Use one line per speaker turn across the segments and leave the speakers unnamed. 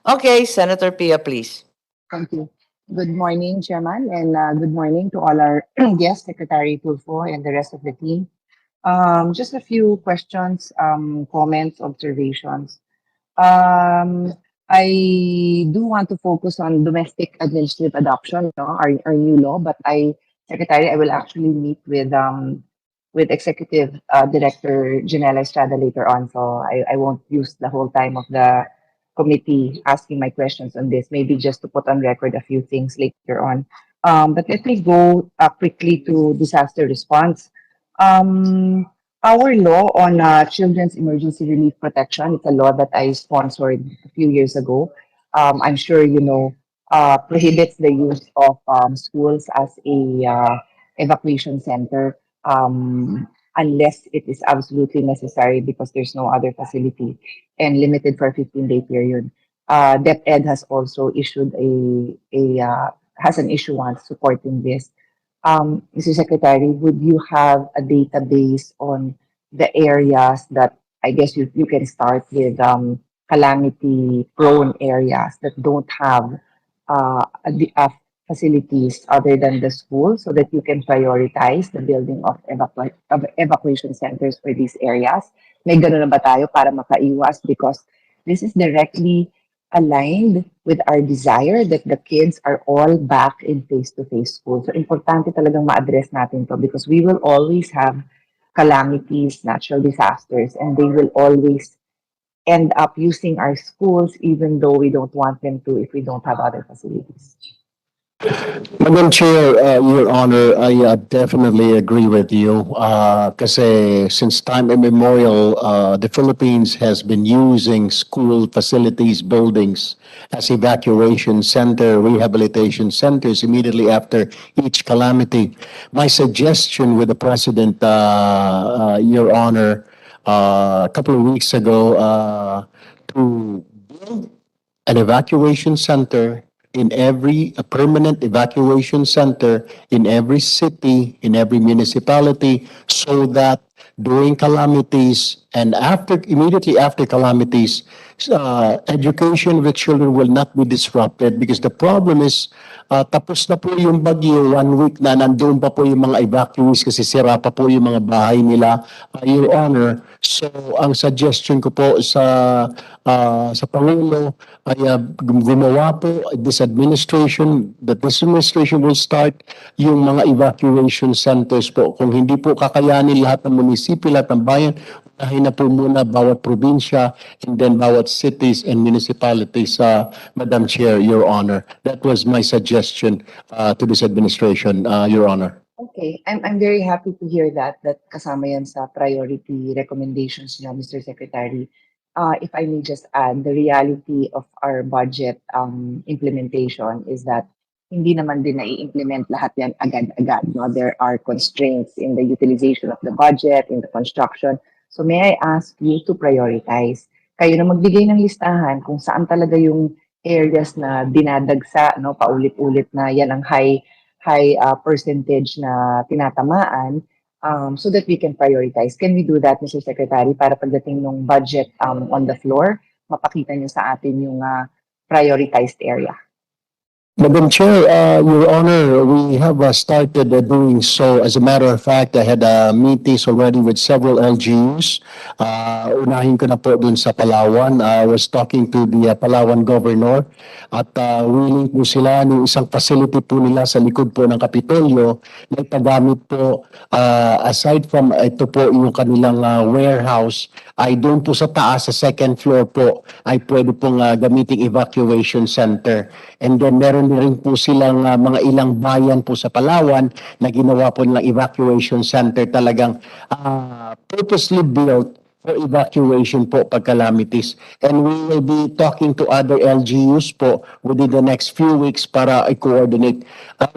Okay, Senator Pia, please.
Thank you. Good morning, Chairman, and good morning to all our guests, Secretary Tulfo, and the rest of the team. Just a few questions, comments, observations. Um, I do want to focus on domestic administrative adoption, our new law, but Secretary, I will actually meet with Executive Director Janela Estrada later on, so I won't use the whole time of the committee asking my questions on this. Maybe just to put on record a few things later on. But let me go quickly to disaster response. Um, our law on children's emergency relief protection, it's a law that I sponsored a few years ago. I'm sure you know, prohibits the use of schools as a evacuation center unless it is absolutely necessary because there's no other facility and limited for a 15-day period. DepEd has also issued has an issuance supporting this. Mr. Secretary, would you have a database on the areas that I guess you can start with calamity prone areas that don't have facilities other than the school so that you can prioritize the building of evacuation centers for these areas? May ganun na ba tayo para makaiwas? Because this is directly aligned with our desire that the kids are all back in face-to-face school. So, importante talagang ma-address natin to because we will always have calamities, natural disasters, and they will always end up using our schools even though we don't want them to if we don't have other facilities.
Madam Chair, Your Honor, I definitely agree with you. Kasi since time immemorial, the Philippines has been using school facilities, buildings as evacuation center, rehabilitation centers immediately after each calamity. My suggestion with the President, Your Honor, a couple of weeks ago, to build an evacuation center in every a permanent evacuation center in every city, in every municipality, so that during calamities and immediately after calamities, education of the children will not be disrupted because the problem is tapos na po yung bagyo, 1 week na nandoon pa po yung mga evacuees kasi sira pa po yung mga bahay nila, Your Honor. So ang suggestion ko po sa Pangulo ay gumawa po this administration will start yung mga evacuation centers po. Kung hindi po kakayanin lahat ng munisipyo, lahat ng bayan, unahin na po muna bawat probinsya and then bawat cities and municipalities, Madam Chair, Your Honor. That was my suggestion to this administration, Your Honor.
Okay, I'm very happy to hear that kasama yan sa priority recommendations niya, Mr. Secretary. If I may just add, the reality of our budget implementation is that hindi naman din na-implement lahat yan agad-agad. No? There are constraints in the utilization of the budget, in the construction. So may I ask you to prioritize? Kayo na magbigay ng listahan kung saan talaga yung areas na dinadagsa, no, paulit-ulit na yan ang high percentage na tinatamaan so that we can prioritize. Can we do that, Mr. Secretary, para pagdating ng budget on the floor, mapakita niyo sa atin yung prioritized area?
Madam Chair, Your Honor, we have started doing so. As a matter of fact, I had meetings already with several LGUs. Unahin ko na po dun sa Palawan. I was talking to the Palawan Governor at willing po sila ng isang facility po nila sa likod po ng Kapitolyo na itagamit po aside from ito po yung kanilang warehouse ay doon po sa taas, sa second floor po ay pwede pong gamiting evacuation center. And then meron rin po silang mga ilang bayan po sa Palawan na ginawa po nilang evacuation center talagang purposely built for evacuation po pag calamities. And we will be talking to other LGUs po within the next few weeks para i-coordinate.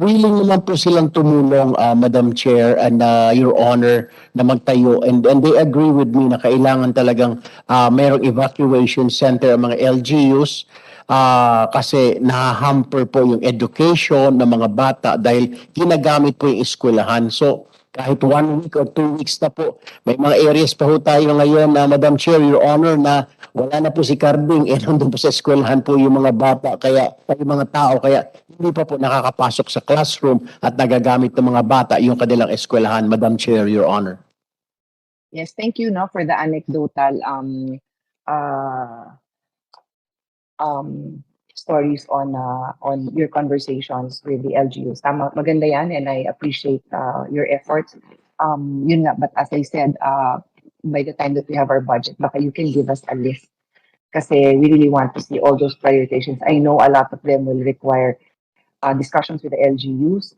Willing naman po silang tumulong, Madam Chair and Your Honor, na magtayo. And they agree with me na kailangan talagang mayroong evacuation center ang mga LGUs kasi nahahamper po yung education ng mga bata dahil ginagamit po yung eskwelahan. So, kahit 1 week or 2 weeks na po. May mga areas pa po tayo ngayon na Madam Chair, Your Honor, na wala na po si Carding, nandun po sa eskwelahan po yung mga bata, kaya yung mga tao, kaya hindi pa po nakakapasok sa classroom at nagagamit ng mga bata yung kanilang eskwelahan, Madam Chair, Your Honor.
Yes, thank you no for the anecdotal uh, stories on your conversations with the LGUs. Tama, maganda yan, and I appreciate your efforts. Yun nga, but as I said, by the time that we have our budget, baka you can give us a list. Kasi we really want to see all those prioritizations. I know a lot of them will require discussions with the LGUs.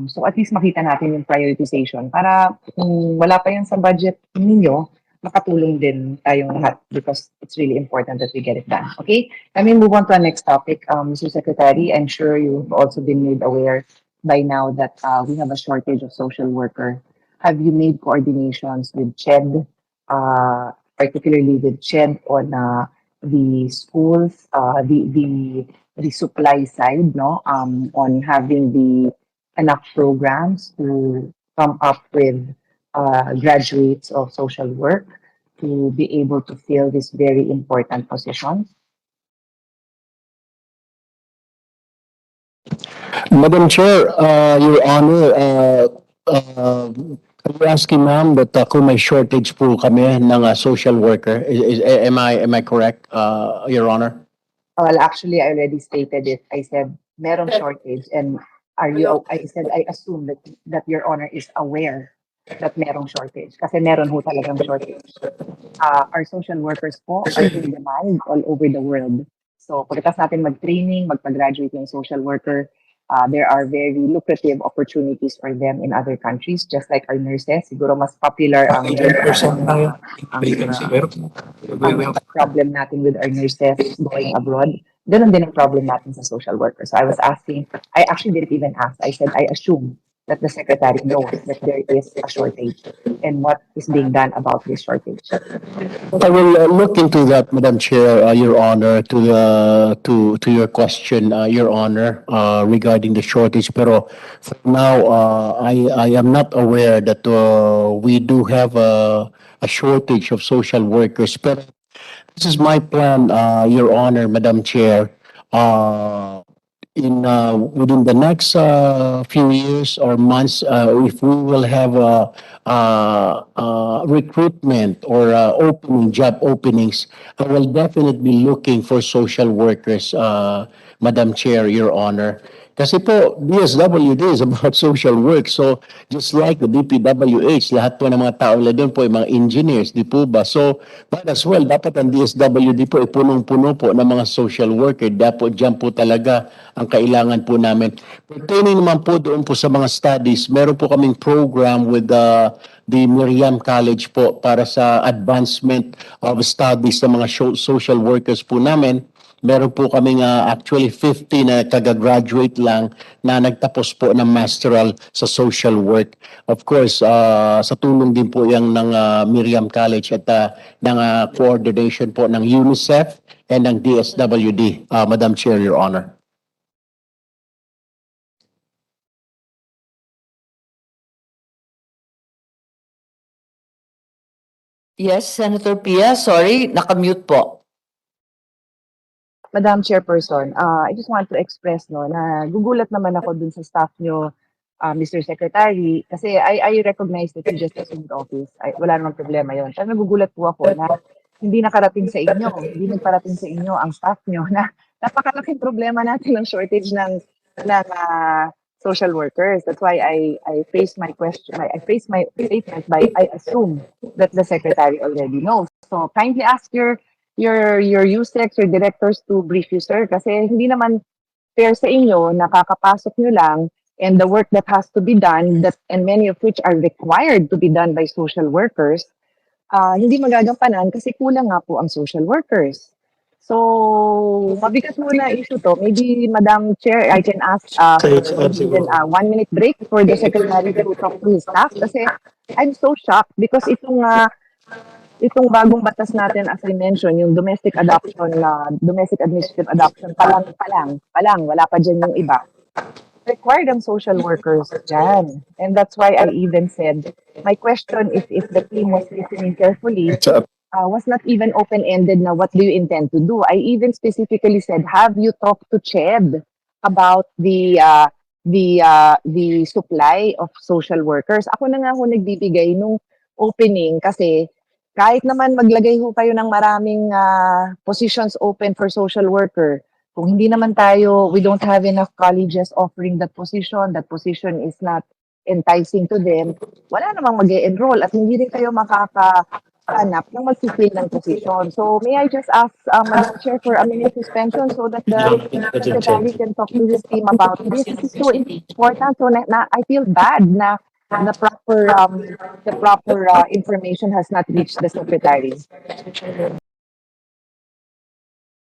So at least makita natin yung prioritization para kung wala pa yan sa budget ninyo, makatulong din tayong lahat because it's really important that we get it done. Okay? Let me move on to our next topic. Mr. Secretary, I'm sure you've also been made aware by now that we have a shortage of social worker. Have you made coordinations with CHED, particularly with CHED on the schools, the supply side, no, on having the enough programs to come up with graduates of social work to be able to fill this very important position?
Madam Chair, Your Honor, are you asking ma'am that kung may shortage po kami ng social worker? Am I correct, Your Honor?
Well, actually, I already stated it. I said merong shortage, and I said I assume that Your Honor is aware that merong shortage kasi meron ho talagang shortage. Our social workers po are in demand all over the world. So pagkatapos natin mag-training, magpag-graduate ng social worker, there are very lucrative opportunities for them in other countries, just like our nurses. Siguro mas popular ang problem natin with our nurses going abroad. Ganun din ang problem natin sa social workers. So I was asking, I actually didn't even ask. I said, I assume that the secretary knows that there is a shortage and what is being done about this shortage.
I will look into that, Madam Chair, Your Honor, to your question, Your Honor, regarding the shortage. Pero for now, I am not aware that we do have a shortage of social workers. Pero this is my plan, Your Honor, Madam Chair. Within the next few years or months, if we will have recruitment or job openings, I will definitely be looking for social workers, Madam Chair, Your Honor. Kasi po, DSWD is about social work. So, just like the DPWH, lahat po ng mga tao na doon po ay mga engineers, di po ba? So, but as well, dapat ang DSWD po ay punong-puno po ng mga social worker. Dapat dyan po talaga ang kailangan po namin. Pertaining naman po doon po sa mga studies, meron po kaming program with the Miriam College po para sa advancement of studies ng mga social workers po namin. Meron po kaming actually 50 na taga-graduate lang na nagtapos po ng masteral sa social work. Of course, sa tulong din po yung ng Miriam College at ng coordination po ng UNICEF and ng DSWD, Madam Chair, Your Honor.
Yes, Senator Pia, sorry, nakamute po.
Madam Chairperson, I just want to express no na gugulat naman ako dun sa staff nyo, Mr. Secretary, kasi I recognize that you just assumed office. Wala namang problema yon. Pero nagugulat po ako na hindi nakarating sa inyo, hindi nagparating sa inyo ang staff nyo na napakalaking problema natin ng shortage ng social workers. That's why I phrased my question, I phrased my statement by I assume that the Secretary already knows. So kindly ask your USECs or directors to brief you, sir, kasi hindi naman fair sa inyo, nakakapasok nyo lang, and the work that has to be done, and many of which are required to be done by social workers, hindi magagampanan kasi kulang nga po ang social workers. So, mabigat muna issue to. Maybe, Madam Chair, I can ask for even a 1-minute break for the Secretary to talk to his staff kasi I'm so shocked because itong bagong batas natin, as I mentioned, yung domestic adoption, domestic administrative adoption, palang, wala pa dyan yung iba. required ang social workers dyan. And that's why I even said, my question is if the team was listening carefully, was not even open-ended na what do you intend to do. I even specifically said, have you talked to CHED about the supply of social workers? Ako na nga ho nagbibigay nung opening kasi kahit naman maglagay ho kayo ng maraming positions open for social worker, kung hindi naman tayo, we don't have enough colleges offering that position is not enticing to them, wala namang mag-e-enroll at hindi rin kayo makakahanap ng mag-fill ng position. So may I just ask Madam Chair for a minute suspension so that the Secretary can talk to his team about this. This is so important. So I feel bad na the proper information has not reached the Secretary.